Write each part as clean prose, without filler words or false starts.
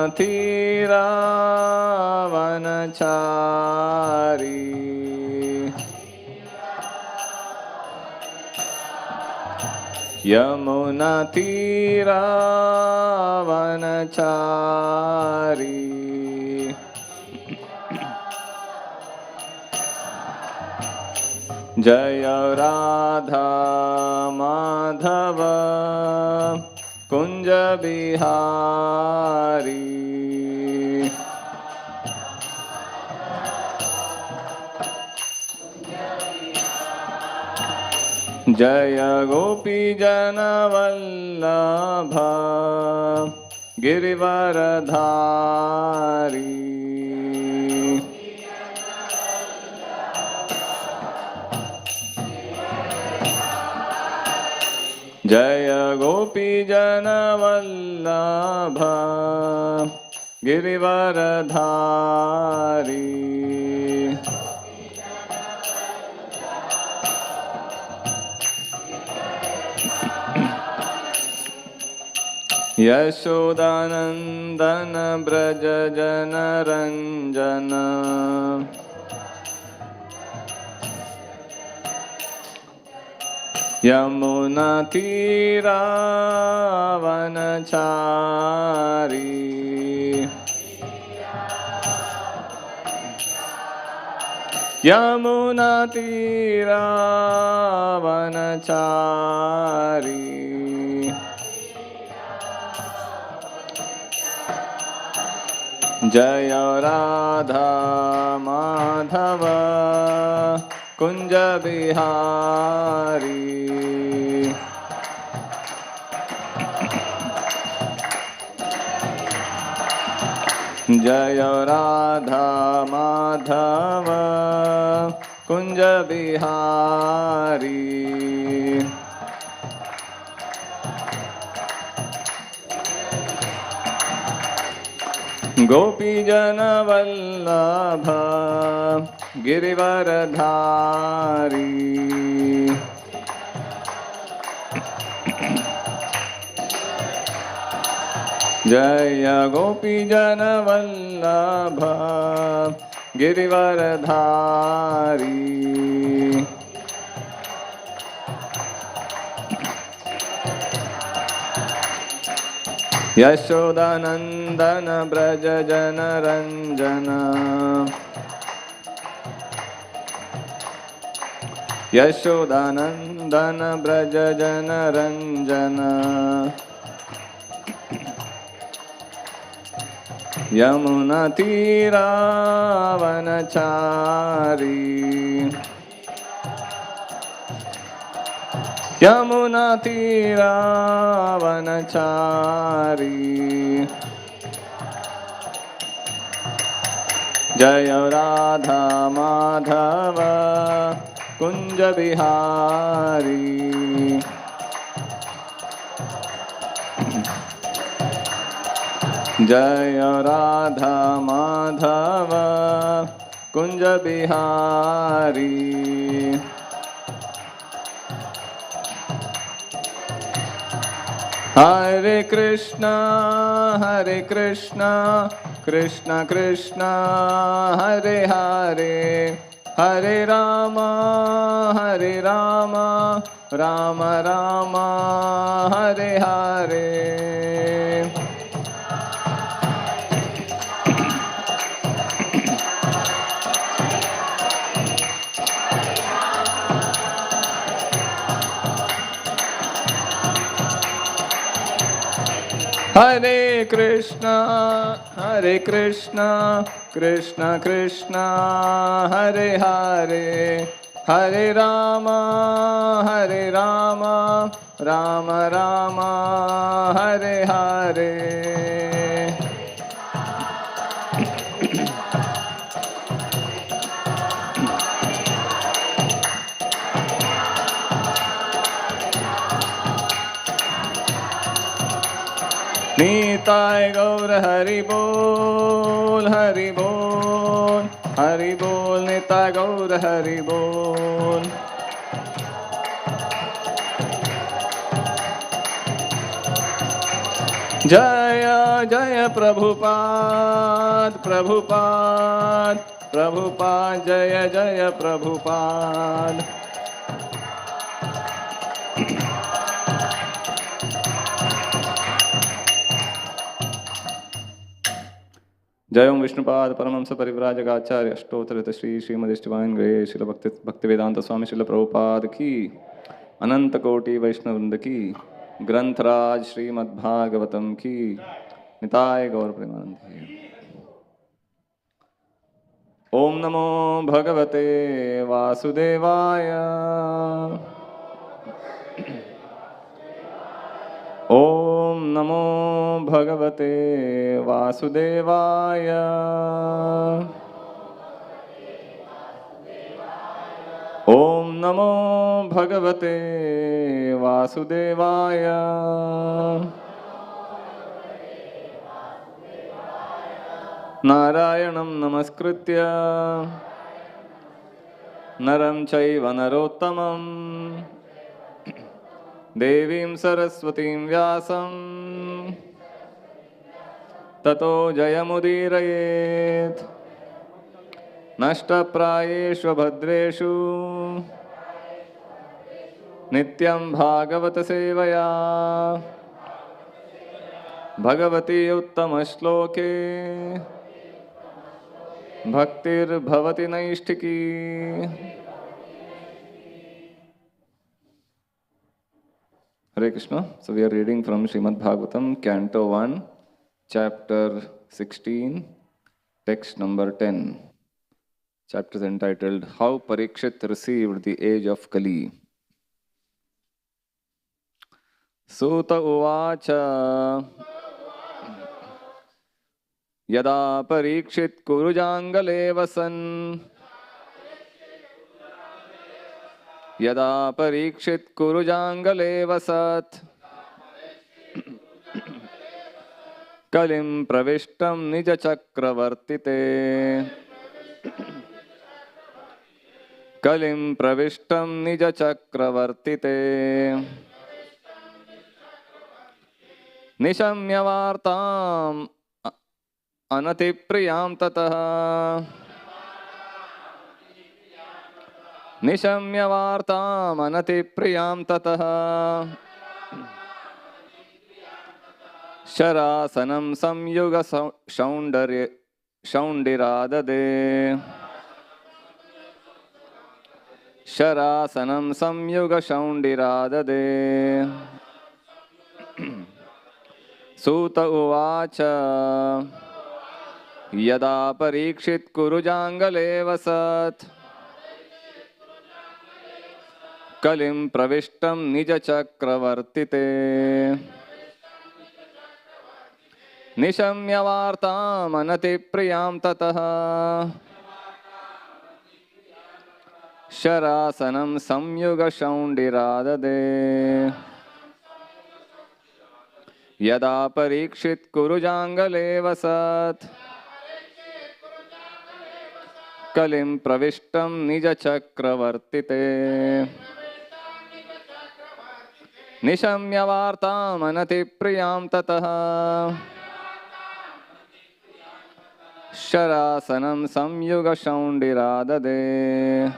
Thiravanachari Yamuna Thiravanachari Jaya Radha Madhava Kunja Bihari Jaya Gopi Jana Vallabha Girivaradhari Jaya Gopi Jana Vallabha Girivaradhari Yashodanandana Braja Jana Ranjana Yamuna Thiravanachari Yamuna Thiravanachari Jaya Radha Madhava Kunja Bihari Jaya Radha Madhava Kunja Bihari Gopi Jana Vallabha Girivaradhari Jaya Gopi Jana Vallabha Girivaradhari Yashodanandana Braja Jana Ranjana Yashodanandana Braja Jana Ranjana Yamuna Thiravanachari Yamuna Thiravanachari Jaya Radha Madhava Kunja Bihari Jaya Radha Madhava Kunja Bihari Hare Krishna Krishna Krishna Hare Hare Hare Rama Rama Rama Hare Hare Hare Krishna Krishna Krishna Hare Hare Hare Rama Rama Rama Hare Hare Nitai Gaur Hari Bol Hari Bol Hari Bol Nitai Gaur Hari Bol जय जय प्रभुपाद प्रभुपाद प्रभुपाद जय जय प्रभुपाद। जय ओम Vishnupad Paramhans परिव्राजकाचार्य अष्टोत्तर Shri Shrimad divine grace शिल भक्ति वेदांत स्वामी शिल प्रभुपाद की अनंत कोटि वैष्णव वृंद की ग्रंथराज श्रीमद् भागवतम की निताय गौर प्रेमानंद। ओम नमो भगवते वासुदेवाय ओम नमो भगवते वासुदेवाय ओम नमो भगवते वासुदेवाय नारायणं नमस्कृत्य नरं चैव नरोत्तमं देवीं सरस्वतीं व्यासं ततो जयमुदीरयेत्। नष्टप्रायेषु भद्रेषु नित्यं भागवत सेवया Bhagwati उत्तमश्लोके भक्तिर्भवति नैष्ठिकी। Hare Krishna. So we are reading from Srimad Bhagavatam, Canto 1, Chapter 16, text number 10. Chapter is entitled How Parikshit Received the Age of Kali. Sutta Uvacha Yada Parikshit Kurujangale Vasan Yada Parikshit Kurujangale Vasat Kalim Pravishtam Nija Chakravartite Kalim Pravishtam Nija Chakravartite Nishamyavartam Anatipriyam Tataha Nishamyavartam Anatipriyam Tataha Sharasanam Samyuga Shaundiradade Sharasanam Samyuga Shaundiradade Sutta Uvacha Yada Parikshit Kurujangale Vasat Kalim Pravishtam Nija Chakravartite Nishamyavartam Anatipriyam Tataha Sharasanam Samyuga Shaundiradade Yada Parikshit Kurujangale Vasat Kalim Pravishtam Nija Chakravartite Nishamyavartam Anatipriyam Tataha Sharasanam Samyuga Shaundiradade.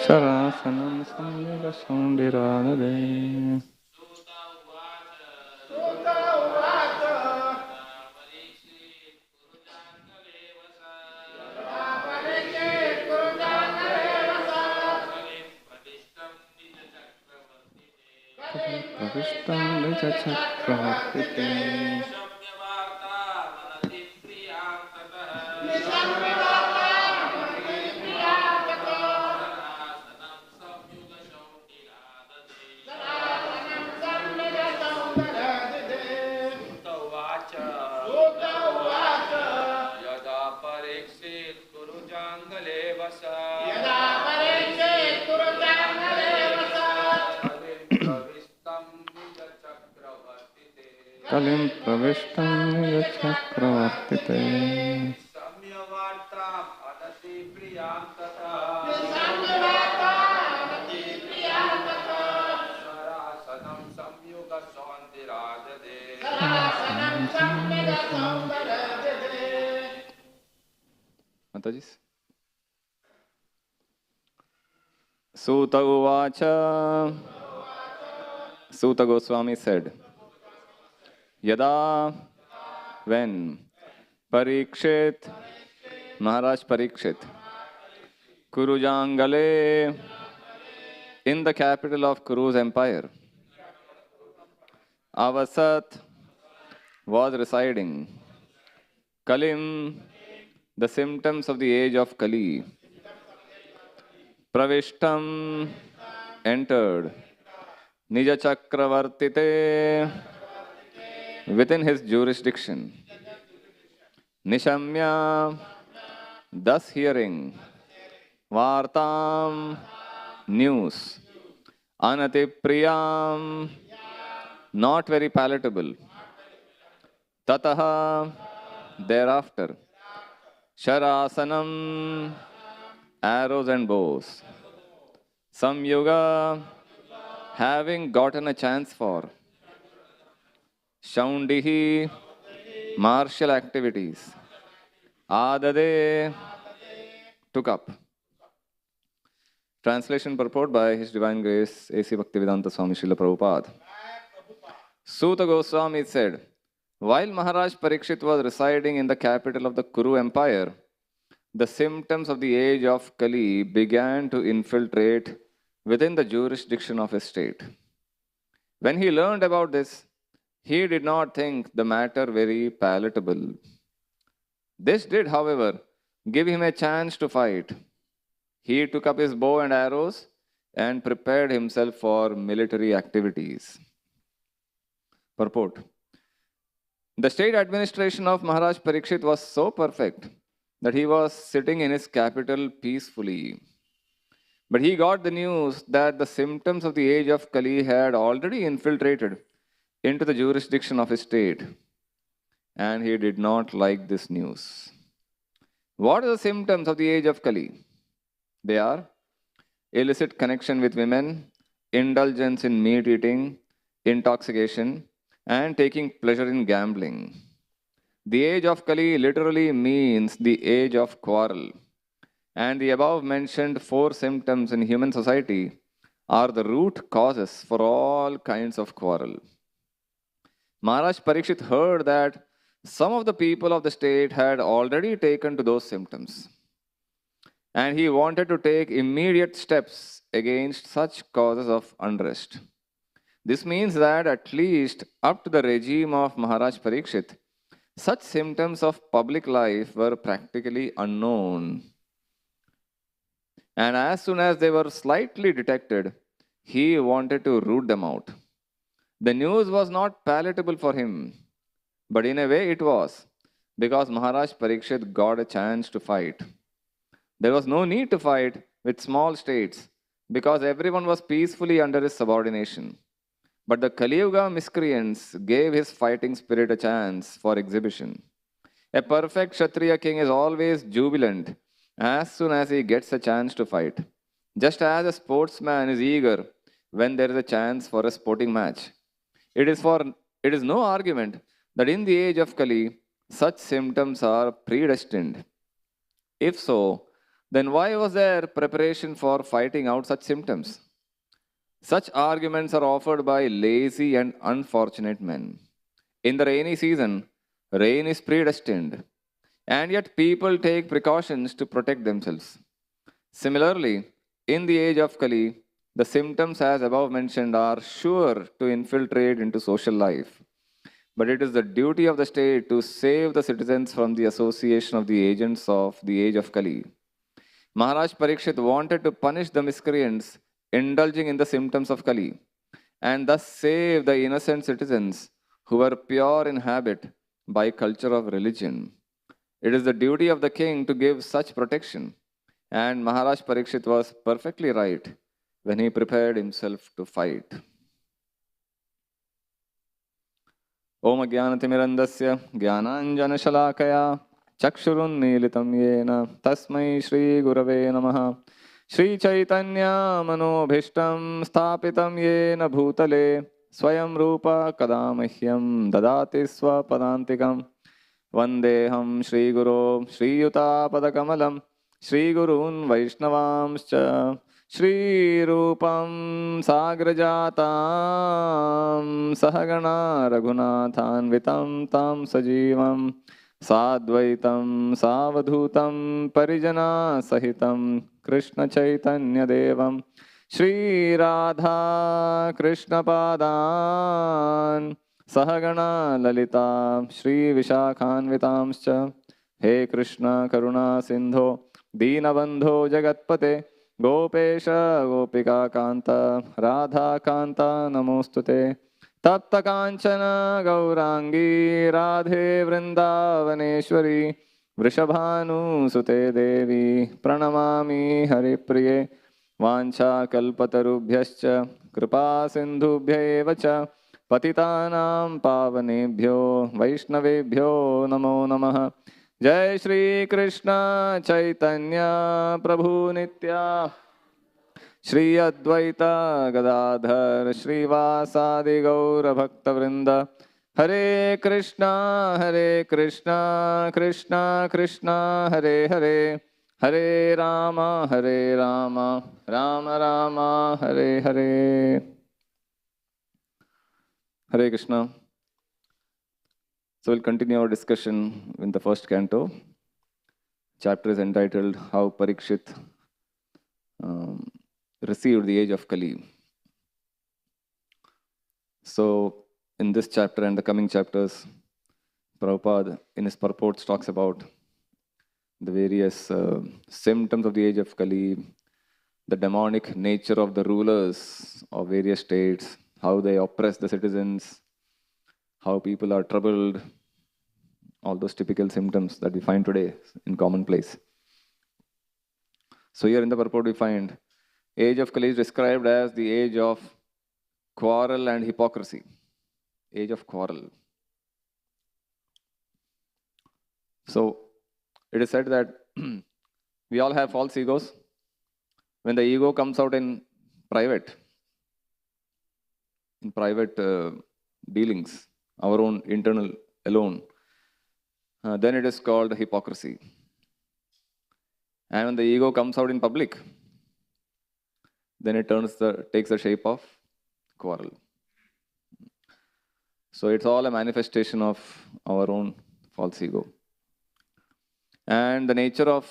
Sharasanam Samyuga Shaundiradade. Pravishtam Nija Chakravartite Kalim pravishtam niya chakravartite. Samyavartam adati priyam tata. Sarasanam samyuga sondirajade. Mataji. Suta Uvacha. Suta Goswami said, Yada, when Parikshit, Maharaj Parikshit, Kurujangale, in the capital of Kuru's empire, Avasat was residing, Kalim, the symptoms of the age of Kali, Pravishtam, entered, Nija Chakravartite, within his jurisdiction. Nishamya, thus hearing, Vartam, news, Anatipriyam, not very palatable, Tataha, thereafter, Sharasanam, arrows and bows, Samyuga, having gotten a chance for, Shaundihi, martial activities, Adade, took up. Translation purport by His Divine Grace A.C. Bhaktivedanta Swami Srila Prabhupada. Suta Goswami said, while Maharaj Parikshit was residing in the capital of the Kuru Empire, the symptoms of the age of Kali began to infiltrate within the jurisdiction of his state. When he learned about this, he did not think the matter very palatable. This did, however, give him a chance to fight. He took up his bow and arrows and prepared himself for military activities. Purport. The state administration of Maharaj Parikshit was so perfect that he was sitting in his capital peacefully. But he got the news that the symptoms of the age of Kali had already infiltrated into the jurisdiction of his state. And he did not like this news. What are the symptoms of the age of Kali? They are illicit connection with women, indulgence in meat eating, intoxication, and taking pleasure in gambling. The age of Kali literally means the age of quarrel. And the above mentioned 4 symptoms in human society are the root causes for all kinds of quarrel. Maharaj Parikshit heard that some of the people of the state had already taken to those symptoms. And he wanted to take immediate steps against such causes of unrest. This means that at least up to the regime of Maharaj Parikshit, such symptoms of public life were practically unknown. And as soon as they were slightly detected, he wanted to root them out. The news was not palatable for him, but in a way it was, because Maharaj Parikshit got a chance to fight. There was no need to fight with small states, because everyone was peacefully under his subordination. But the Kaliyuga miscreants gave his fighting spirit a chance for exhibition. A perfect Kshatriya king is always jubilant as soon as he gets a chance to fight, just as a sportsman is eager when there is a chance for a sporting match. It is no argument that in the age of Kali, such symptoms are predestined. If so, then why was there preparation for fighting out such symptoms? Such arguments are offered by lazy and unfortunate men. In the rainy season, rain is predestined, and yet people take precautions to protect themselves. Similarly, in the age of Kali, the symptoms as above mentioned are sure to infiltrate into social life. But it is the duty of the state to save the citizens from the association of the agents of the age of Kali. Maharaj Parikshit wanted to punish the miscreants indulging in the symptoms of Kali, and thus save the innocent citizens who were pure in habit by culture of religion. It is the duty of the king to give such protection, and Maharaj Parikshit was perfectly right when he prepared himself to fight. Om Jnanatimirandasya Jnananjanashalakaya Chakshurunmilitam Yena Tasmai Shri Gurave Namaha. Shri Chaitanya Manobhishtam Sthapitam Yena Bhutale Swayam Rupa Kadamahyam Dadati Swapadantikam Vandeham Shri Guru Shri Yuta Padakamalam Shri Gurun Vaishnavamscha Shri Rupam Sagrajatam Sahagana Raghunathanvitam Tam Sajivam Sadvaitam Savadhutam Parijana Sahitam Krishna Chaitanya Devam Shri Radha Krishna Padan Sahagana Lalita Shri Vishakhanvitamscha He Krishna Karuna Sindho Deenabandho Jagatpate Gopesha Gopika Kanta Radha Kanta Namostute Tapta Kanchana Gaurangi Radhe Vrindavaneshwari Vrishabhanu Sute Devi Pranamami Haripriye Vancha Kalpatarubhyascha Kripa Sindhubhya Evacha Patitanam Pavanebhyo Vaishnavebhyo Namo Namaha Jai Shri Krishna Chaitanya Prabhu Nitya Shri Advaita Gadadhar Shri Vasadi Gaura Bhakta Vrinda Hare Krishna Krishna Krishna Hare Hare Hare Rama Rama Rama Hare Hare. Hare Krishna. So we'll continue our discussion in the first canto. Chapter is entitled How Parikshit Received the Age of Kali. So in this chapter and the coming chapters, Prabhupada in his purports talks about the various symptoms of the age of Kali, the demonic nature of the rulers of various states, how they oppress the citizens, how people are troubled, all those typical symptoms that we find today in commonplace. So here in the purport we find age of Kali is described as the age of quarrel and hypocrisy. Age of quarrel. So it is said that we all have false egos. When the ego comes out in private dealings, our own internal alone, then it is called hypocrisy. And when the ego comes out in public, then it takes the shape of quarrel. So it's all a manifestation of our own false ego. And the nature of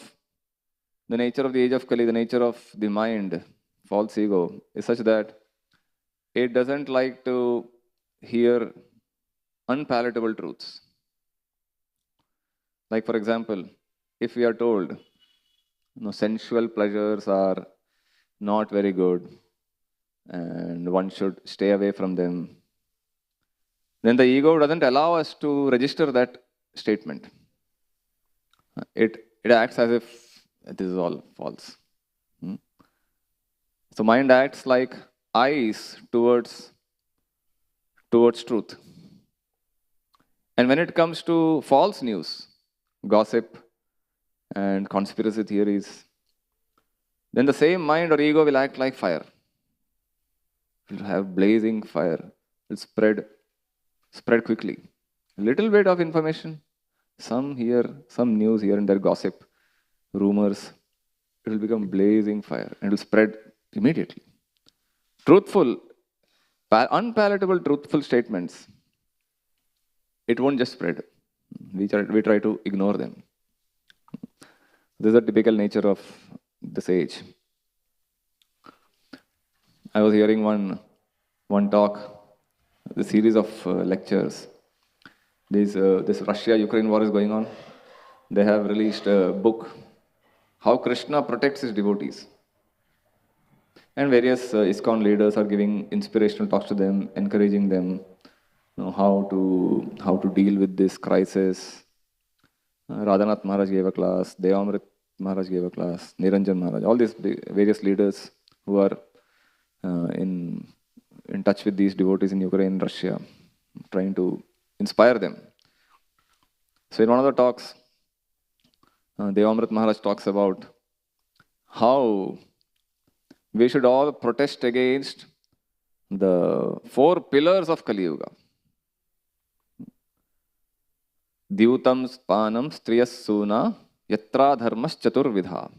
the age of Kali, the nature of the mind, false ego, is such that it doesn't like to hear unpalatable truths. Like for example, if we are told, sensual pleasures are not very good and one should stay away from them, then the ego doesn't allow us to register that statement. It acts as if this is all false. So mind acts like eyes towards truth. And when it comes to false news, gossip and conspiracy theories, then the same mind or ego will act like fire. It will have blazing fire. It will spread quickly. A little bit of information, some news here and there, gossip, rumors, it will become blazing fire and it will spread immediately. Unpalatable truthful statements, it won't just spread. We try to ignore them. This is the typical nature of this age. I was hearing one talk, the series of lectures. This Russia-Ukraine war is going on. They have released a book, How Krishna Protects His Devotees. And various ISKCON leaders are giving inspirational talks to them, encouraging them how to deal with this crisis. Radhanath Maharaj gave a class, Devamrit Maharaj gave a class, Niranjan Maharaj, all these various leaders who are in touch with these devotees in Ukraine, Russia, trying to inspire them. So in one of the talks, Devamrit Maharaj talks about how we should all protest against the 4 pillars of Kaliyuga. Dyutam spanam striyas suna yatra dharmas chaturvidha.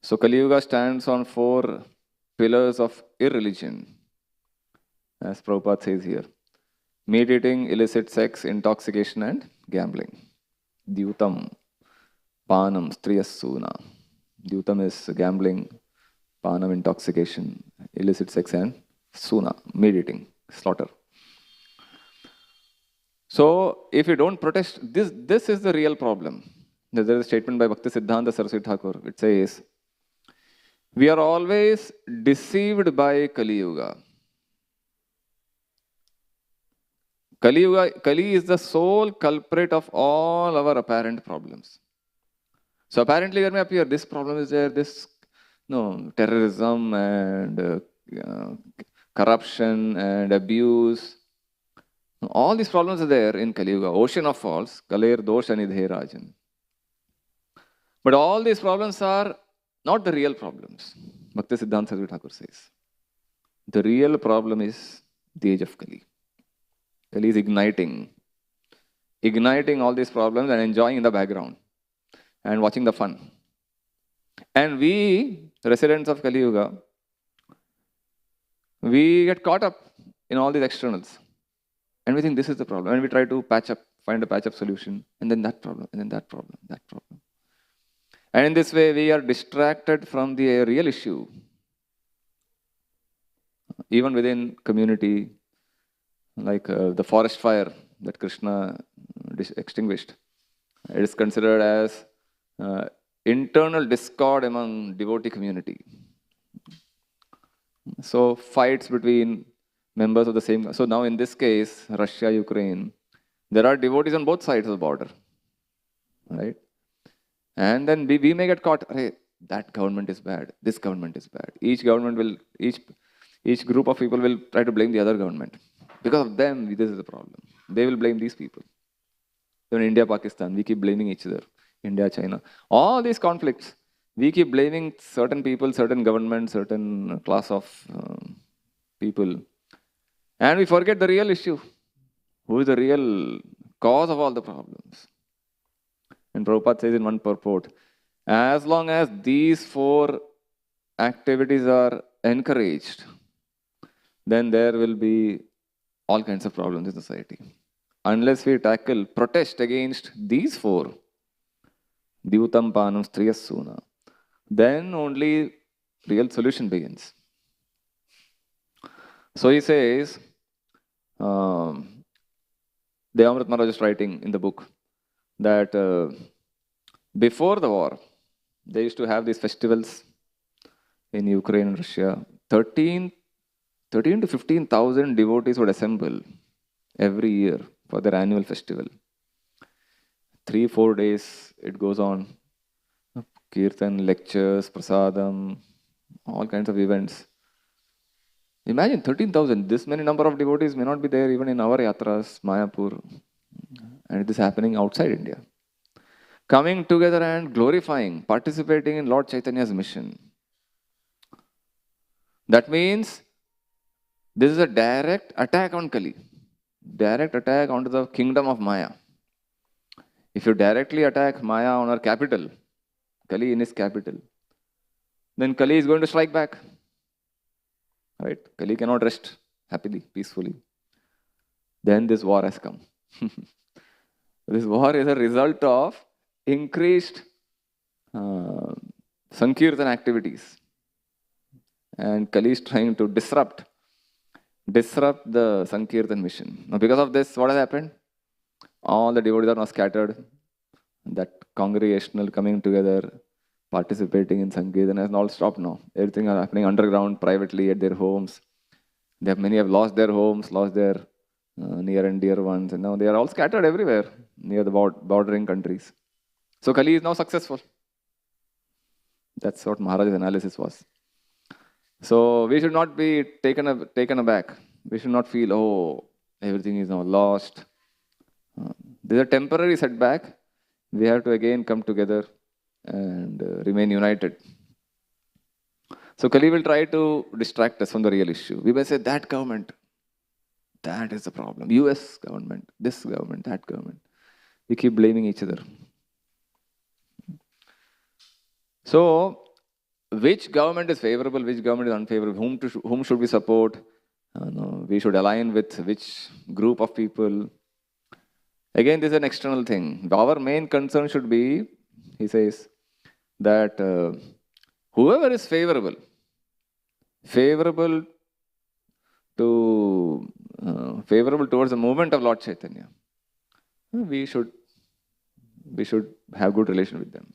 So Kaliyuga stands on 4 pillars of irreligion, as Prabhupada says here. Meat eating, illicit sex, intoxication and gambling. Dyutam, panam, striyas suna. Dyutam is gambling, panam, intoxication, illicit sex and suna, meat eating, slaughter. So if you don't protest, this is the real problem. There is a statement by Bhakti Siddhanta Saraswati Thakur. It says, we are always deceived by Kaliyuga. Kali is the sole culprit of all our apparent problems. So apparently when we appear, this problem is there, terrorism and corruption and abuse. All these problems are there in Kaliyuga, ocean of faults, Kaler Dosha Nidhe Rajan. But all these problems are not the real problems. Bhakti Siddhanta Saraswati Thakur says. The real problem is the age of Kali. Kali is igniting all these problems and enjoying in the background and watching the fun. And we, residents of Kaliyuga, we get caught up in all these externals. And we think this is the problem. And we try to find a patch-up solution. And then that problem, and then that problem, that problem. And in this way, we are distracted from the real issue. Even within community, like the forest fire that Krishna extinguished, it is considered as internal discord among devotee community. So fights between members of the same. So now in this case, Russia, Ukraine, there are devotees on both sides of the border, right? And then we may get caught. Hey, that government is bad. This government is bad. Each group of people will try to blame the other government. Because of them, this is the problem. They will blame these people. Even India, Pakistan, we keep blaming each other. India, China. All these conflicts, we keep blaming certain people, certain governments, certain class of people. And we forget the real issue. Who is the real cause of all the problems? And Prabhupada says in one purport, as long as these 4 activities are encouraged, then there will be all kinds of problems in society. Unless we protest against these 4, Dyutam Panam Striyas Suna, then only real solution begins. So he says, Devamrit Maharaj is writing in the book that before the war, they used to have these festivals in Ukraine and Russia. 13 to 15,000 devotees would assemble every year for their annual festival. 3-4 days it goes on. Kirtan, lectures, prasadam, all kinds of events. Imagine 13,000. This many number of devotees may not be there even in our yatras, Mayapur. And it is happening outside India. Coming together and glorifying, participating in Lord Chaitanya's mission. That means this is a direct attack on Kali. Direct attack onto the kingdom of Maya. If you directly attack Maya on her capital, Kali in his capital, then Kali is going to strike back. Right? Kali cannot rest happily, peacefully. Then this war has come. This war is a result of increased Sankirtan activities. And Kali is trying to disrupt the Sankirtan mission. Now because of this, what has happened? All the devotees are now scattered. That congregational coming together, participating in Sankirtan has all stopped now. Everything is happening underground, privately, at their homes. Many have lost their homes, lost their near and dear ones, and now they are all scattered everywhere near the bordering countries. So Kali is now successful. That's what Maharaj's analysis was. So we should not be taken aback. We should not feel, oh, everything is now lost. There's a temporary setback. We have to again come together and remain united. So Kali will try to distract us from the real issue. We may say that government, that is the problem. US government, this government, that government. We keep blaming each other. So, which government is favorable, which government is unfavorable, whom should we support? No, we should align with which group of people. Again, this is an external thing. Our main concern should be, he says, that whoever is favorable towards the movement of Lord Chaitanya, we should have good relation with them.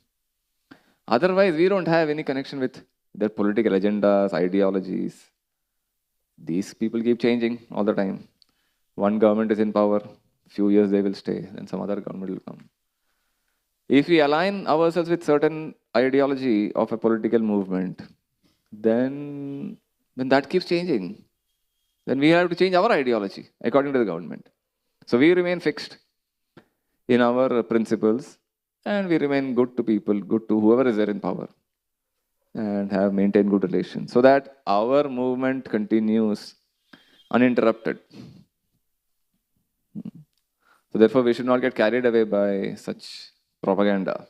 Otherwise, we don't have any connection with their political agendas, ideologies. These people keep changing all the time. One government is in power, few years they will stay, then some other government will come. If we align ourselves with certain ideology of a political movement, then when that keeps changing, then we have to change our ideology according to the government. So we remain fixed in our principles and we remain good to people, good to whoever is there in power, and have maintained good relations so that our movement continues uninterrupted. So therefore, we should not get carried away by such propaganda.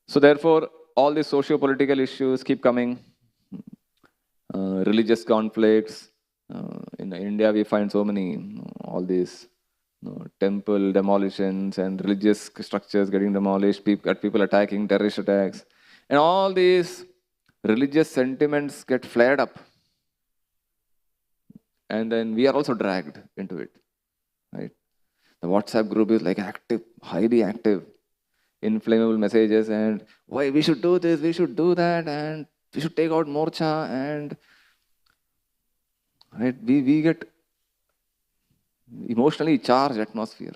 So therefore, all these socio-political issues keep coming. Religious conflicts. In India, we find so many, all these temple demolitions and religious structures getting demolished, people attacking, terrorist attacks. And all these religious sentiments get flared up. And then we are also dragged into it. Right? The WhatsApp group is like active, highly active, inflammable messages, and why we should do this, we should do that, and we should take out morcha, and right, we get emotionally charged atmosphere.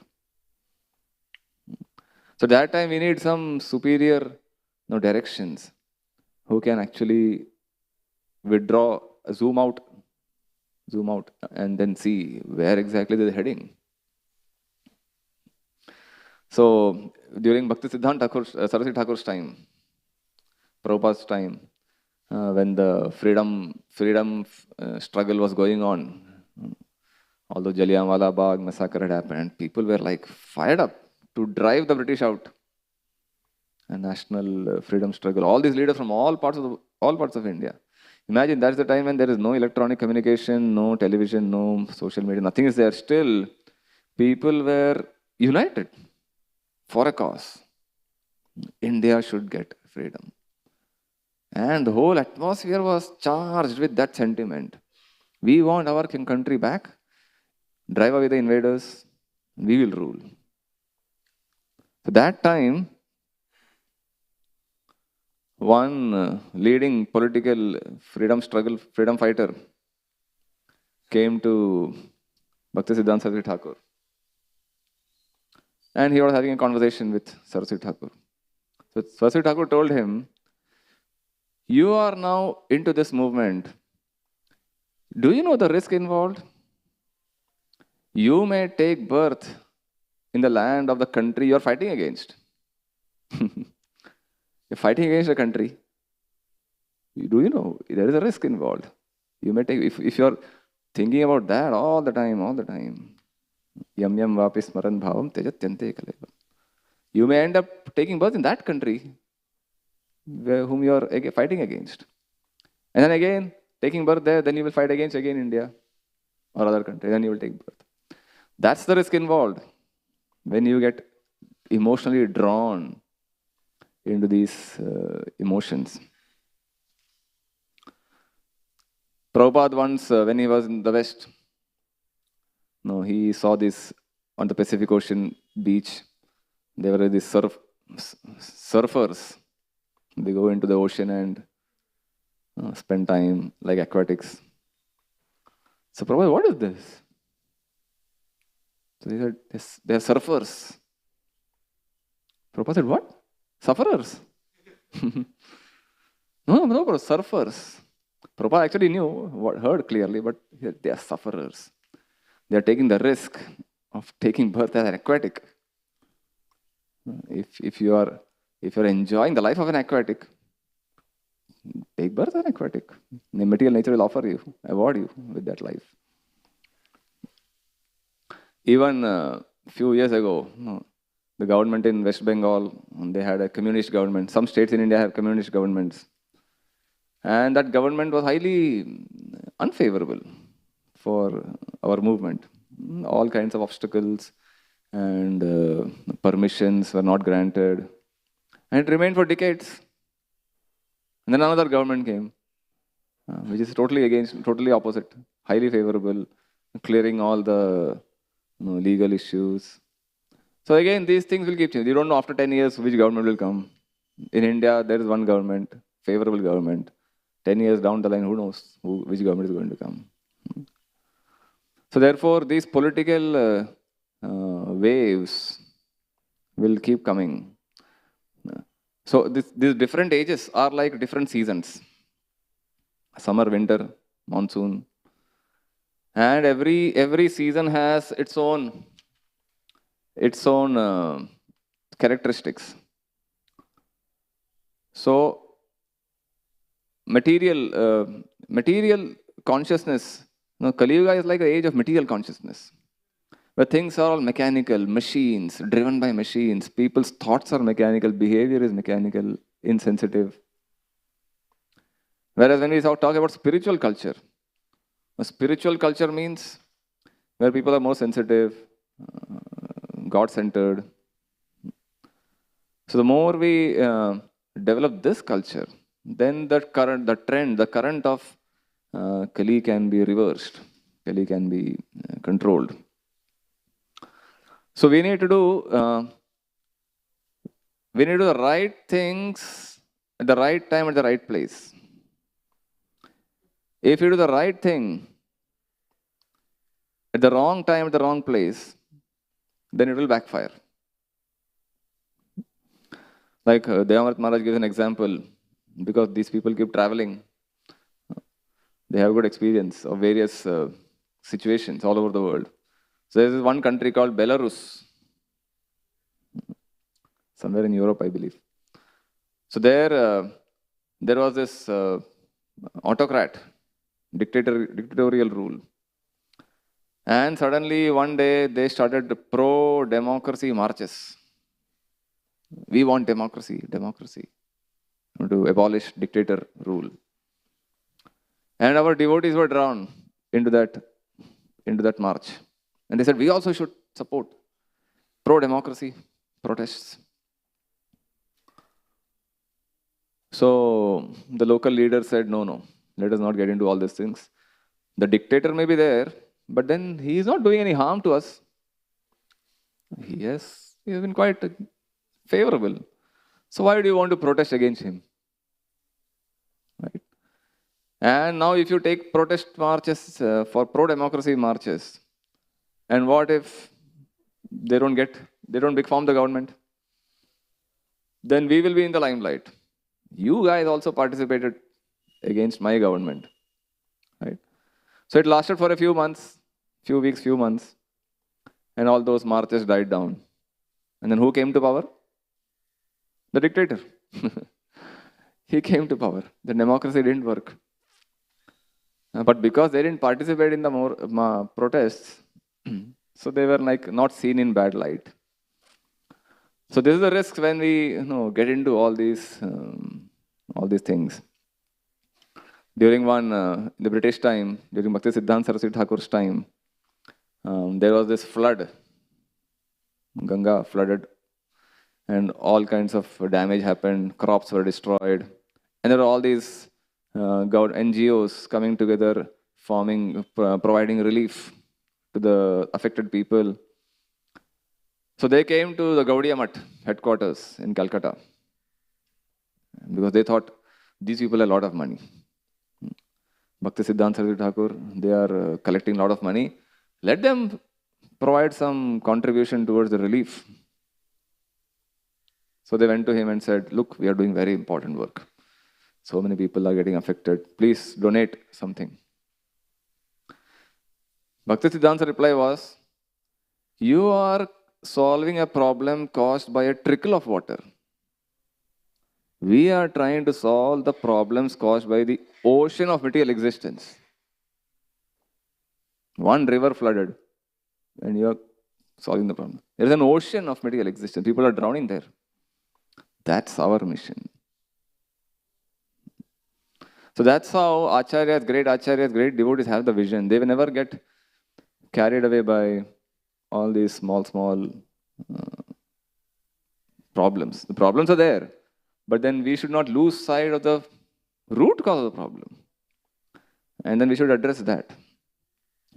So that time we need some superior directions who can actually withdraw, zoom out, and then see where exactly they're heading. So during Bhaktisiddhanta Thakur, Saraswati Thakur's time, Prabhupada's time, when the freedom struggle was going on, although Jallianwala Bagh massacre had happened, people were like fired up to drive the British out. A national freedom struggle. All these leaders from all parts of India. Imagine that's the time when there is no electronic communication, no television, no social media, nothing is there. Still, people were united for a cause. India should get freedom. And the whole atmosphere was charged with that sentiment. We want our country back, drive away the invaders, we will rule. So that time, one leading political freedom fighter came to Bhaktisiddhanta Saraswati Thakur. And he was having a conversation with Saraswati Thakur. So Saraswati Thakur told him, you are now into this movement. Do you know the risk involved? You may take birth in the land of the country you are fighting against. You're fighting against a country. Do you know there is a risk involved? You may take, if you're thinking about that all the time. Yam yam vapi smaran bhavam tejatyante kaleva. You may end up taking birth in that country whom you are fighting against. And then again, taking birth there, then you will fight against again India or other country, then you will take birth. That's the risk involved when you get emotionally drawn into these emotions. Prabhupada once, when he was in the West, he saw this on the Pacific Ocean beach. There were these surfers. They go into the ocean and spend time like aquatics. So Prabhupada, what is this? So they said, yes, they are surfers. Prabhupada said, what? Sufferers? No, surfers. Prabhupada actually heard clearly, but they are sufferers. They are taking the risk of taking birth as an aquatic. If you're enjoying the life of an aquatic, take birth as an aquatic. The material nature will award you with that life. Even a few years ago, the government in West Bengal, they had a communist government. Some states in India have communist governments. And that government was highly unfavorable for our movement. All kinds of obstacles and permissions were not granted. And it remained for decades. And then another government came, which is totally opposite, highly favorable, clearing all the legal issues. So again, these things will keep changing. You don't know after 10 years which government will come. In India, there is one government, favorable government. 10 years down the line, who knows which government is going to come. So therefore, these political waves will keep coming. So these different ages are like different seasons. Summer, winter, monsoon. And every season has its own characteristics. So material consciousness, Kaliyuga is like the age of material consciousness, where things are all mechanical, machines, driven by machines. People's thoughts are mechanical, behavior is mechanical, insensitive. Whereas when we talk about spiritual culture, a spiritual culture means where people are more sensitive, God-centered. So the more we develop this culture, then the current of Kali can be reversed. Kali can be controlled. So we need to do the right things at the right time at the right place. If you do the right thing at the wrong time at the wrong place, then it will backfire. Like Devamrit Maharaj gives an example, because these people keep traveling. They have good experience of various situations all over the world. So there is one country called Belarus, somewhere in Europe, I believe. So there was this autocrat, dictatorial rule. And suddenly one day they started pro-democracy marches. We want democracy, to abolish dictator rule. And our devotees were drawn into that march. And they said, we also should support pro-democracy protests. So the local leader said, no, let us not get into all these things. The dictator may be there, but then he is not doing any harm to us. He has been quite favorable. So why do you want to protest against him? Right? And now if you take protest marches for pro-democracy marches, and what if they don't big form the government? Then we will be in the limelight. You guys also participated against my government. Right? So it lasted for a few months, few weeks, few months, and all those marches died down. And then who came to power? The dictator. He came to power. The democracy didn't work. But because they didn't participate in the more protests, so they were like not seen in bad light. So this is the risk when we get into all these things. During the British time, during Bhakti Siddhanta Saraswati Thakur's time, there was this flood. Ganga flooded, and all kinds of damage happened. Crops were destroyed, and there were all these NGOs coming together, providing relief to the affected people. So they came to the Gaudiya Math headquarters in Calcutta, because they thought these people have a lot of money. Bhakti Siddhanta Saraswati Thakur, they are collecting a lot of money. Let them provide some contribution towards the relief. So they went to him and said, look, we are doing very important work. So many people are getting affected. Please donate something. Bhaktisiddhanta's reply was, you are solving a problem caused by a trickle of water. We are trying to solve the problems caused by the ocean of material existence. One river flooded, and you are solving the problem. There is an ocean of material existence. People are drowning there. That's our mission. So that's how acharyas, great devotees have the vision. They will never get carried away by all these small problems. The problems are there, but then we should not lose sight of the root cause of the problem. And then we should address that.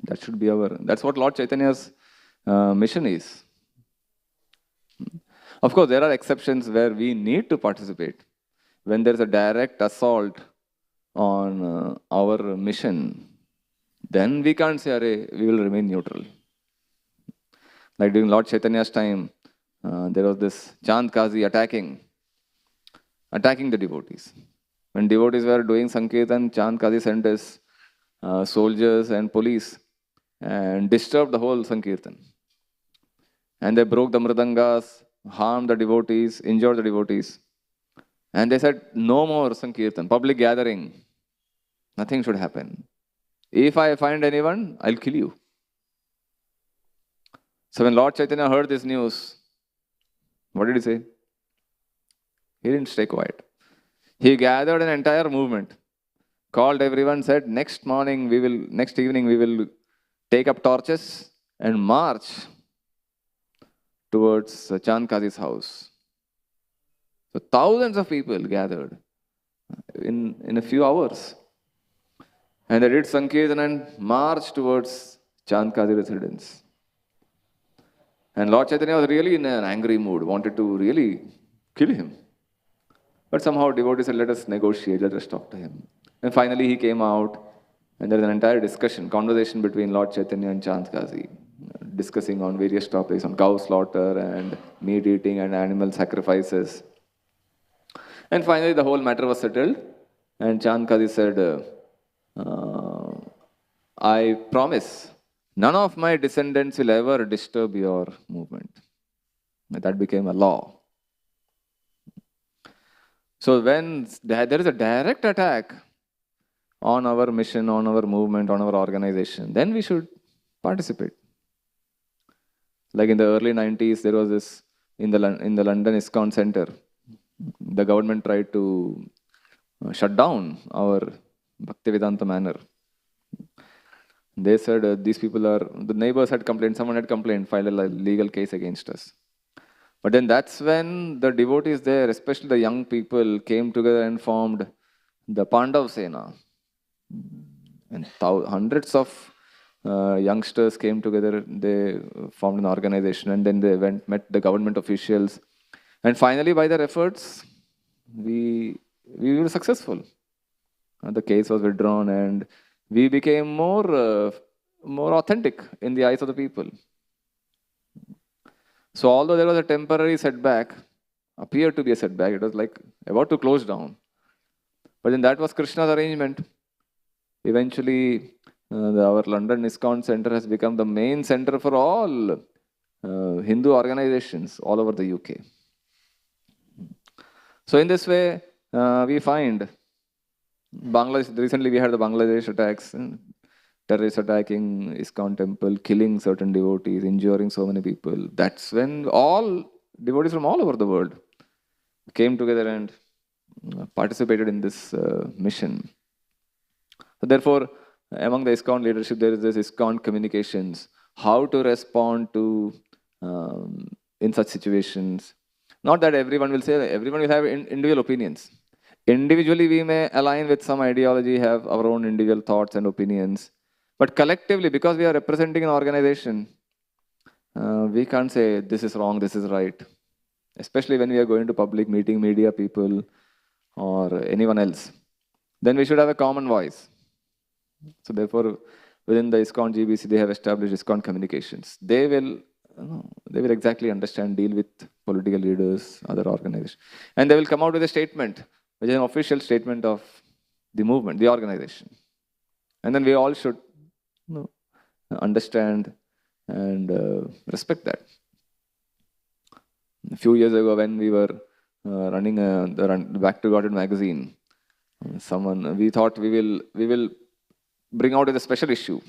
That should be that's what Lord Chaitanya's mission is. Of course, there are exceptions where we need to participate. When there is a direct assault on our mission, then we can't say, Arey, we will remain neutral. Like during Lord Chaitanya's time, there was this Chand Kazi attacking the devotees. When devotees were doing Sankirtan, Chand Kazi sent his soldiers and police and disturbed the whole Sankirtan. And they broke the mridangas, harmed the devotees, injured the devotees. And they said, no more Sankirtan, public gathering. Nothing should happen. If I find anyone, I'll kill you. So when Lord Chaitanya heard this news, what did he say? He didn't stay quiet. He gathered an entire movement, called everyone, said, next evening we will take up torches and march towards Chand Kazi's house. So thousands of people gathered in a few hours. And they did Sankirtan and marched towards Chand Kazi residence. And Lord Chaitanya was really in an angry mood, wanted to really kill him. But somehow devotees said, let us negotiate, let us talk to him. And finally he came out, and there is an entire conversation between Lord Chaitanya and Chand Kazi, discussing on various topics, on cow slaughter and meat eating and animal sacrifices. And finally the whole matter was settled, and Chand Kazi said, I promise, none of my descendants will ever disturb your movement. And that became a law. So when there is a direct attack on our mission, on our movement, on our organization, then we should participate. Like in the early 90s, there was this, in the London ISKCON Center, the government tried to shut down our Bhaktivedanta manor. They said these people the neighbors had complained, someone had complained, filed a legal case against us. But then that's when the devotees there, especially the young people, came together and formed the Pandav Sena. And hundreds of youngsters came together, they formed an organization, and then they met the government officials. And finally, by their efforts, we were successful. The case was withdrawn, and we became more authentic in the eyes of the people. So although there was a temporary setback, appeared to be a setback, it was like about to close down. But then that was Krishna's arrangement. Eventually, our London ISKCON Center has become the main center for all Hindu organizations all over the UK. So in this way, we find Bangladesh, recently we had the Bangladesh attacks, terrorists attacking ISKCON temple, killing certain devotees, injuring so many people. That's when all devotees from all over the world came together and participated in this mission. So therefore, among the ISKCON leadership, there is this ISKCON communications, how to respond to in such situations. Not that everyone will say, everyone will have individual opinions. Individually, we may align with some ideology, have our own individual thoughts and opinions. But collectively, because we are representing an organization, we can't say this is wrong, this is right. Especially when we are going to public, meeting media people or anyone else. Then we should have a common voice. So therefore, within the ISKCON GBC, they have established ISKCON communications. They will exactly understand, deal with political leaders, other organizations. And they will come out with a statement. which is an official statement of the movement, the organization. And then we all should understand and respect that. A few years ago, when we were running the Back to God magazine, we thought we will bring out a special issue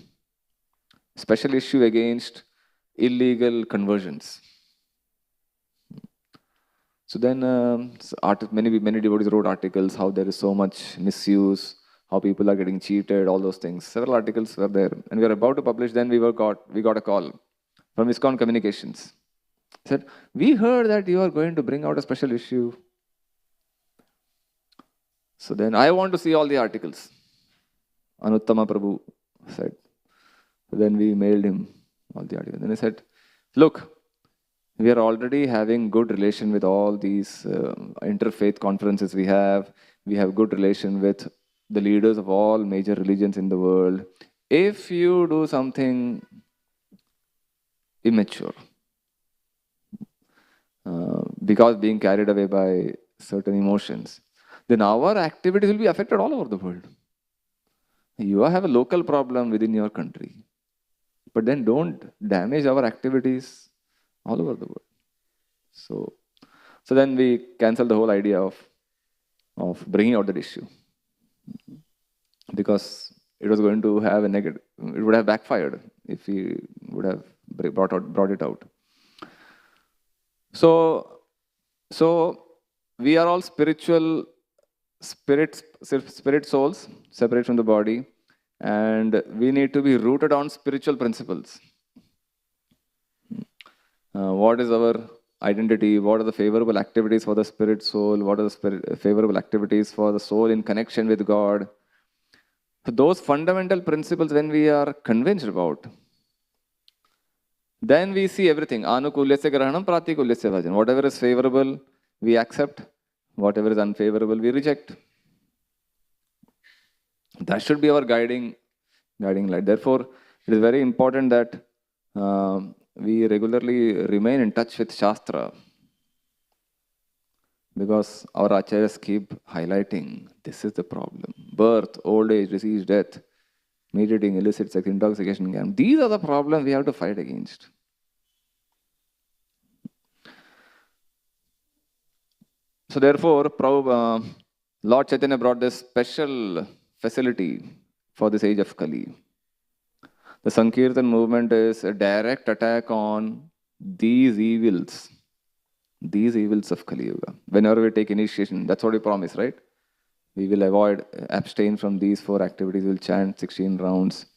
against illegal conversions. So then many devotees wrote articles how there is so much misuse, how people are getting cheated, all those things. Several articles were there, and we were about to publish. Then we got a call from ISKCON Communications. Said, we heard that you are going to bring out a special issue. So then I want to see all the articles. Anuttama Prabhu said. So then we mailed him all the articles. Then he said, look, we are already having good relation with all these interfaith conferences we have. We have good relation with the leaders of all major religions in the world. If you do something immature, because being carried away by certain emotions, then our activities will be affected all over the world. You have a local problem within your country, but then don't damage our activities all over the world. So then we cancelled the whole idea of bringing out that issue, because it was going to have a negative. It would have backfired if we would have brought it out. So we are all spirit souls, separate from the body, and we need to be rooted on spiritual principles. What is our identity? What are the favorable activities for the spirit soul? What are the favorable activities for the soul in connection with God? So those fundamental principles, when we are convinced about, then we see everything. Anukulyasya grahanam, pratikulyasya bhajan. Whatever is favorable, we accept. Whatever is unfavorable, we reject. That should be our guiding light. Therefore, it is very important that we regularly remain in touch with Shastra, because our acharyas keep highlighting this is the problem. Birth, old age, disease, death, meditating, illicit sex, intoxication, these are the problems we have to fight against. So therefore, Lord Chaitanya brought this special facility for this age of Kali. The Sankirtan movement is a direct attack on these evils of Kaliyuga. Whenever we take initiation, that's what we promise, right? We will abstain from these 4 activities, we'll chant 16 rounds,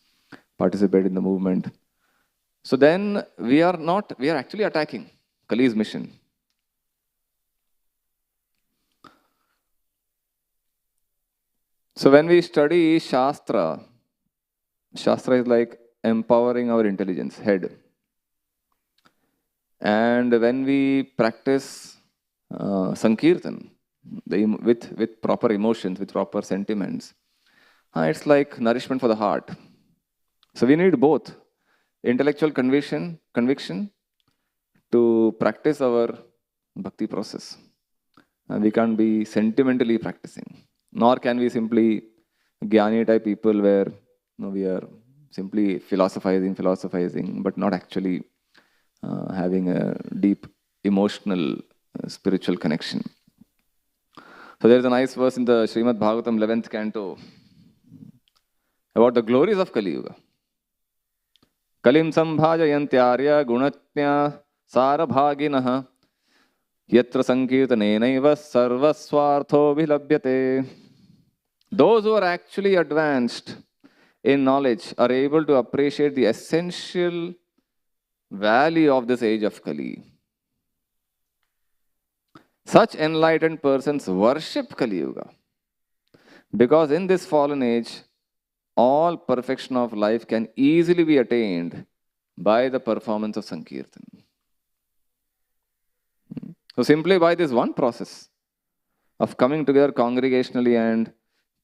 participate in the movement. So then we are actually attacking Kali's mission. So when we study Shastra is like empowering our intelligence, head. And when we practice Sankirtan with proper emotions, with proper sentiments, it's like nourishment for the heart. So we need both intellectual conviction to practice our bhakti process. And we can't be sentimentally practicing. Nor can we simply Jnani type people where we are simply philosophizing, but not actually having a deep emotional spiritual connection. So there is a nice verse in the Srimad Bhagavatam 11th canto about the glories of Kaliyuga. Kalim sambhajayantyarya gunatnya sarabhaginaha yatra sankirtanenaiva sarvaswartho vilabhyate. Those who are actually advanced in knowledge are able to appreciate the essential value of this age of Kali. Such enlightened persons worship Kaliyuga, because in this fallen age, all perfection of life can easily be attained by the performance of Sankirtan. So simply by this one process of coming together congregationally and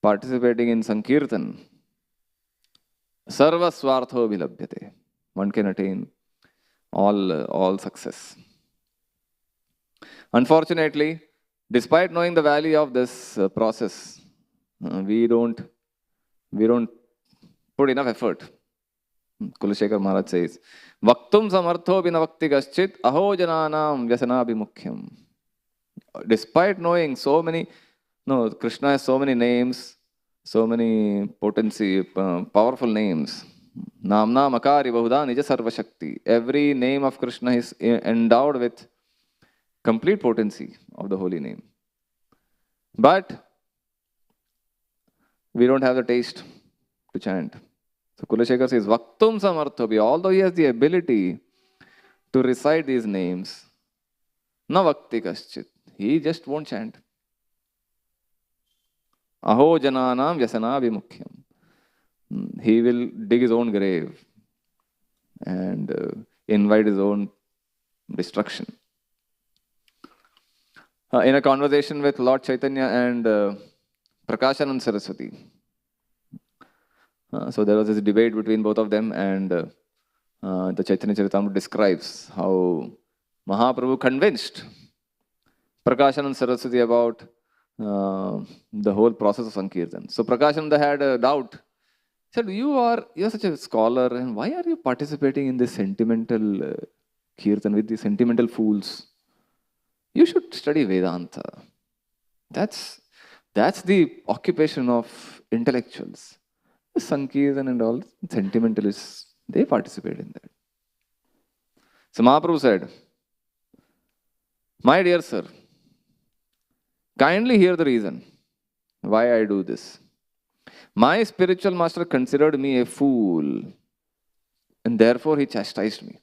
participating in Sankirtan, Sarva Swartho Vilabhyate. One can attain all success. Unfortunately, Despite knowing the value of this process, we don't put enough effort. Kulashekar Maharaj says, Vaktum samartho binavakti gaschit aho jananam vyasanabhimukhyam. Despite knowing so many, no, Krishna has so many names, so many potency, powerful names. Namna makari bahuda nija sarva shakti. Every name of Krishna is endowed with complete potency of the holy name. But we don't have the taste to chant. So Kulashekar says, Vaktum samarthobi, although he has the ability to recite these names, na vakti kaschit, he just won't chant. Aho jananam vyasana vimukhyam. He will dig his own grave and invite his own destruction. In a conversation with Lord Chaitanya and Prakashanand Saraswati, so there was this debate between both of them, and the Chaitanya Charitamrita describes how Mahaprabhu convinced Prakashanand Saraswati about the whole process of Sankirtan. So Prakashananda had a doubt. He said, you're such a scholar, and why are you participating in this sentimental Kirtan with these sentimental fools? You should study Vedanta. That's the occupation of intellectuals. The Sankirtan and all sentimentalists, they participate in that. So Mahaprabhu said, my dear sir, kindly hear the reason why I do this. My spiritual master considered me a fool, and therefore he chastised me.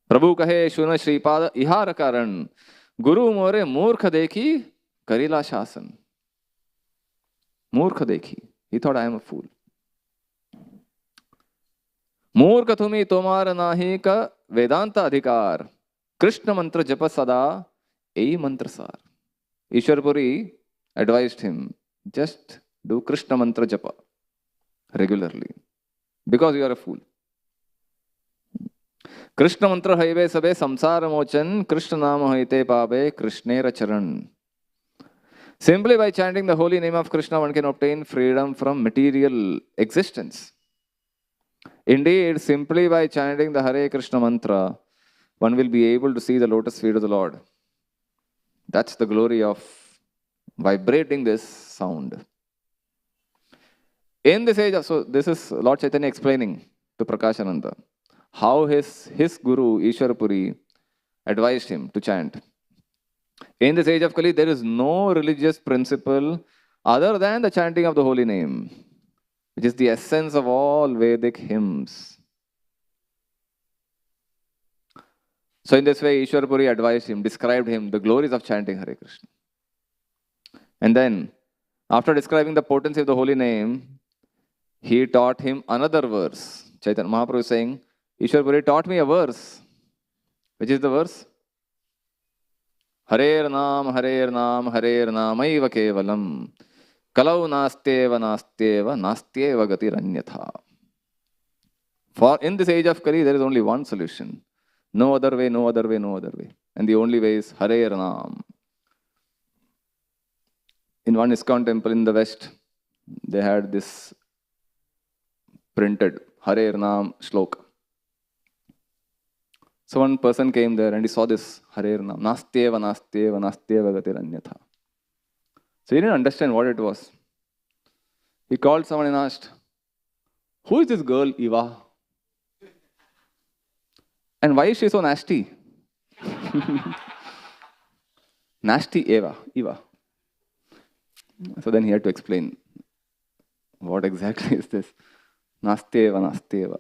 Prabhu kahe shuna Shripad ihara karan, Guru more murkha dekhi karila shasan. Murkha dekhi. He thought I am a fool. Murkha thumi tomar nahi ka Vedanta adhikar. Krishna mantra japa sada ei mantra sar. Ishwar Puri advised him, just do Krishna mantra japa regularly, because you are a fool. Krishna mantra haive sabe samsara mochan, Krishna nama haite pabe Krishnera charan. Simply by chanting the holy name of Krishna, one can obtain freedom from material existence. Indeed, simply by chanting the Hare Krishna mantra, one will be able to see the lotus feet of the Lord. That's the glory of vibrating this sound. In this age, so this is Lord Chaitanya explaining to Prakashananda how his guru Ishwar Puri advised him to chant. In this age of Kali, there is no religious principle other than the chanting of the holy name, which is the essence of all Vedic hymns. So in this way, Ishwar Puri advised him, described him the glories of chanting Hare Krishna. And then, after describing the potency of the holy name, he taught him another verse. Chaitanya Mahaprabhu is saying, Ishwar Puri taught me a verse. Which is the verse? Harer Nam, Harer Nam, Harer Namaiva Kevalam. Kalau Nasteva, Nasteva, Nastyeva Gatiranyatha. For in this age of Kali, there is only one solution. No other way, no other way, no other way. And the only way is Harer Nam. In one ISKCON temple in the West, they had this printed Harer Nam Shloka. So one person came there and he saw this Harer Nam, Nastyeva, Nastyeva, Nastyeva Gatiranyatha. So he didn't understand what it was. He called someone and asked, who is this girl, Eva? And why is she so nasty? Nasty Eva. So then he had to explain, what exactly is this? Nastyeva, Nastyeva.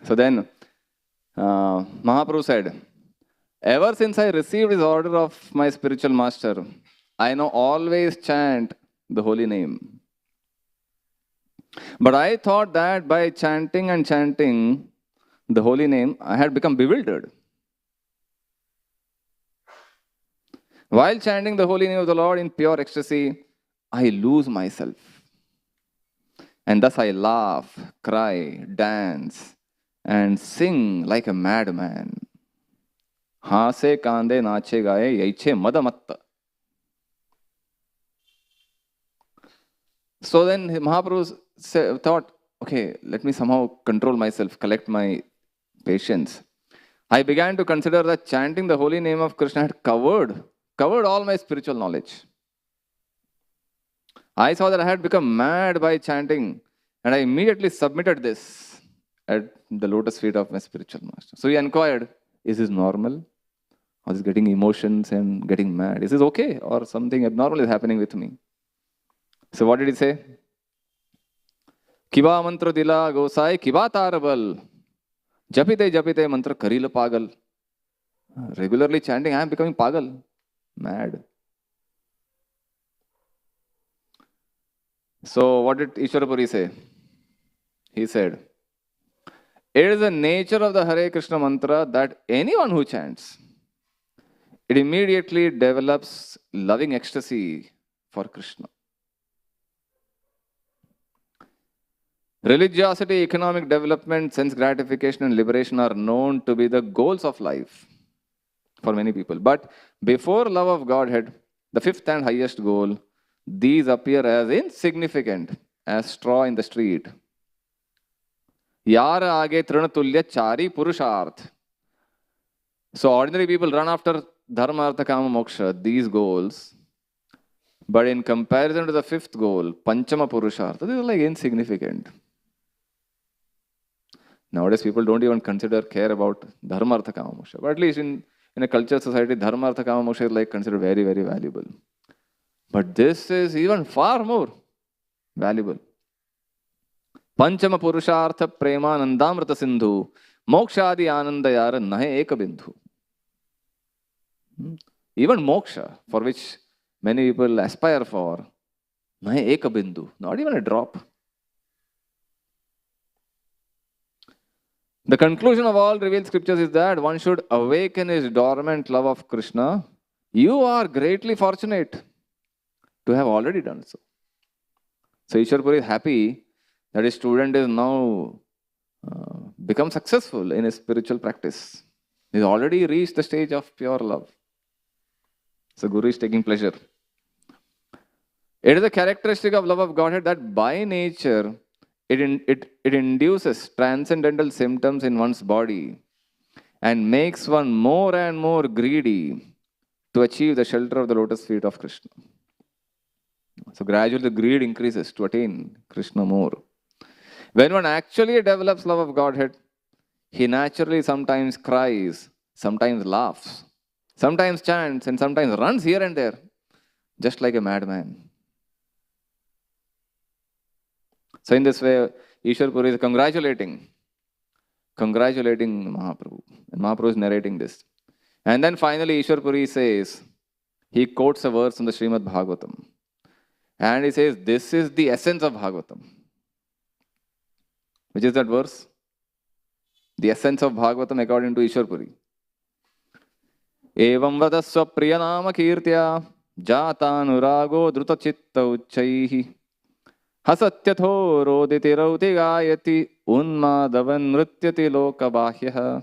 So then Mahaprabhu said, ever since I received his order of my spiritual master, I now always chant the holy name. But I thought that by chanting and chanting the holy name, I had become bewildered. While chanting the holy name of the Lord in pure ecstasy, I lose myself. And thus I laugh, cry, dance, and sing like a madman. Hase kande nache gaye yaiche madamatta. So then Mahaprabhu thought, okay, let me somehow control myself, collect my patience. I began to consider that chanting the holy name of Krishna had covered all my spiritual knowledge. I saw that I had become mad by chanting, and I immediately submitted this at the lotus feet of my spiritual master. So he inquired, is this normal? Or is getting emotions and getting mad? Is this okay? Or something abnormal is happening with me? So what did he say? Kiba mantra dila gosai, kiba tarabal. Japite mantra karila pagal. Regularly chanting, I am becoming pagal, mad. So what did Ishwarapuri say? He said, it is the nature of the Hare Krishna mantra that anyone who chants, it immediately develops loving ecstasy for Krishna. Religiosity, economic development, sense gratification, and liberation are known to be the goals of life for many people. But before love of Godhead, the fifth and highest goal, these appear as insignificant as straw in the street. Yara aage trinatulya chari purusharth. So ordinary people run after dharma, artha, kama, moksha, these goals. But in comparison to the fifth goal, panchama purushartha, this is like insignificant. Nowadays, people don't even care about dharma, artha, kama, moksha. But at least in a cultural society, dharma, artha, kama, moksha is like considered very, very valuable. But this is even far more valuable. Panchama purushartha prema nandamrita sindhu mokshadi anandayara nahe eka bindhu. Even moksha, for which many people aspire for, nahe eka bindhu, not even a drop. The conclusion of all revealed scriptures is that one should awaken his dormant love of Krishna. You are greatly fortunate to have already done so. So Ishwarapuri is happy that his student is now become successful in his spiritual practice. He has already reached the stage of pure love. So Guru is taking pleasure. It is a characteristic of love of Godhead that by nature it induces transcendental symptoms in one's body and makes one more and more greedy to achieve the shelter of the lotus feet of Krishna. So gradually the greed increases to attain Krishna more. When one actually develops love of Godhead, he naturally sometimes cries, sometimes laughs, sometimes chants, and sometimes runs here and there, just like a madman. So in this way, Ishwarapuri is congratulating Mahaprabhu. And Mahaprabhu is narrating this. And then finally Ishwarapuri says, he quotes a verse from the Srimad Bhagavatam. And he says, this is the essence of Bhagavatam. Which is that verse? The essence of Bhagavatam according to Ishwarapuri. Evam vadasva priyanama kirtya jatanurago druta chitta uchchaihi hasatyatho roditi rauti gayati unmadavan nrityati lokabahyaha.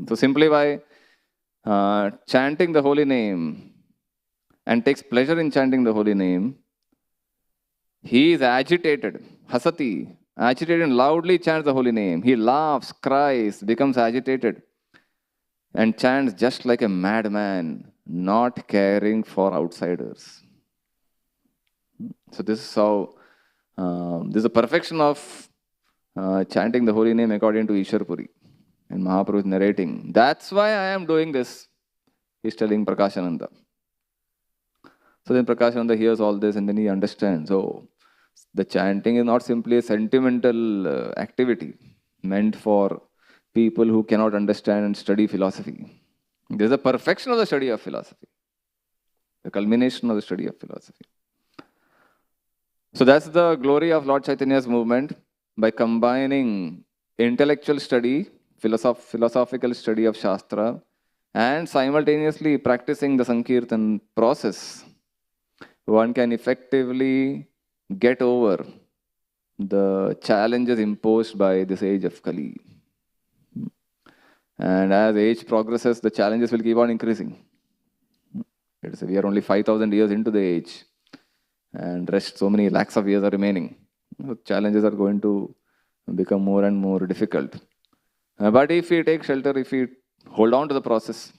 So simply by chanting the holy name and takes pleasure in chanting the holy name, he is agitated, hasati, agitated and loudly chants the holy name. He laughs, cries, becomes agitated and chants just like a madman, not caring for outsiders. So this is how, this is the perfection of chanting the holy name according to Ishwarapuri. And Mahaprabhu is narrating, that's why I am doing this. He's telling Prakashananda. So then Prakashananda hears all this and then he understands, oh, the chanting is not simply a sentimental activity meant for people who cannot understand and study philosophy. This is the perfection of the study of philosophy, the culmination of the study of philosophy. So that's the glory of Lord Chaitanya's movement, by combining intellectual study, philosophical study of Shastra, and simultaneously practicing the Sankirtan process. One can effectively get over the challenges imposed by this age of Kali. And as age progresses, the challenges will keep on increasing. We are only 5,000 years into the age. and rest so many lakhs of years are remaining. So challenges are going to become more and more difficult. But if we take shelter, if we hold on to the process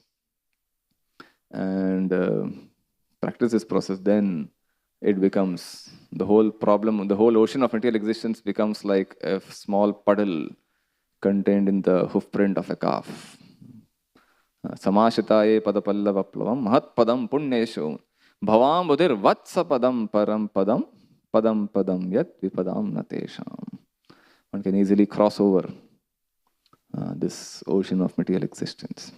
and practice this process, then it becomes the whole problem, the whole ocean of material existence becomes like a small puddle contained in the hoof print of a calf. Samashitaye padapallavaplavam mahat padam punyeshu bhavam budir vatsa padam param padam padam padam yat vipadam natesham. One can easily cross over this ocean of material existence.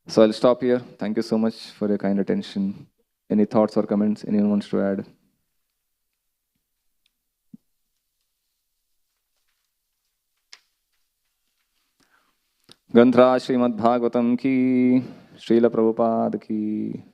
So I'll stop here. Thank you so much for your kind attention. Any thoughts or comments anyone wants to add? ग्रंथराज Shrimad Bhagavatam की, श्रील प्रभुपाद की.